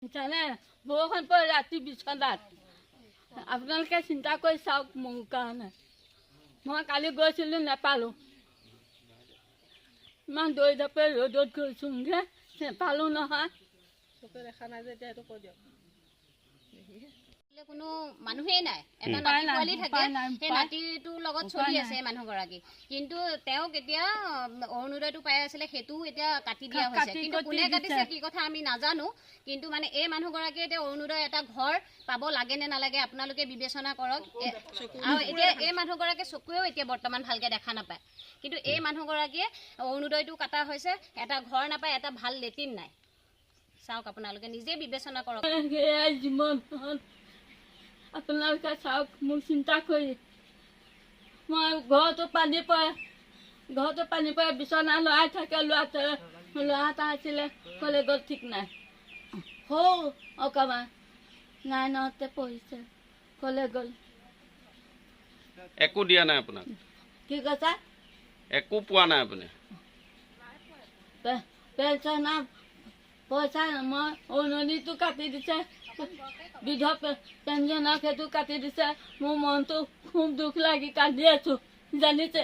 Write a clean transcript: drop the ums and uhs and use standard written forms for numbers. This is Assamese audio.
জানে বৰষুণ পৰে ৰাতি বিচনাত আপোনালোকে চিন্তা কৰি চাওক মোৰ কাৰণে মই কালি গৈছিলোঁ নেপালোঁ ইমান দৌৰি ঢাপে ৰ'দত গৈছোঁগৈ নেপালোঁ নহয় দেখা নাই যে এতিয়া সেইটো কৈ দিয়ক কোনো মানুহেই নাই এটা নাতি পোৱালি থাকে সেই নাতিটোৰ লগত চলি আছে মানুহগৰাকী কিন্তু তেওঁ কেতিয়া অৰুণোদয়টো পাই আছিলে সেইটো এতিয়া কাটি দিয়া হৈছে কিন্তু কোনে কাটিছে কি কথা আমি নাজানো কিন্তু মানে এই মানুহগৰাকীয়ে এতিয়া অৰুণোদয় এটা ঘৰ পাব লাগে নে নালাগে আপোনালোকে বিবেচনা কৰক আৰু এতিয়া এই মানুহগৰাকীয়ে চকুৱেও এতিয়া বৰ্তমান ভালকে দেখা নাপায় কিন্তু এই মানুহগৰাকীয়ে অৰুণোদয়টো কাটা হৈছে এটা ঘৰ নাপায় এটা ভাল লেট্ৰিন নাই চাওক আপোনালোকে নিজে বিবেচনা কৰক আপোনালোকে চাওক মোক চিন্তা কৰি মই ঘৰতো পানী পৰে বিচনা লৰাই থাকে ল'ৰা এটা আছিলে ক'লে গ'ল ঠিক নাই সৌ অকণমান 9তে পঢ়িছে ক'লে গ'ল একো দিয়া নাই আপোনাক কি কৈছা একো পোৱা নাই আপুনি পেঞ্চন পইচা মই অৰুণোদয়টো কাটি দিছে বৃদ্ধ পেঞ্চনৰ সেইটো কাটি দিছে মোৰ মনটো খুব দুখ লাগি কান্দি আছোঁ জানিছে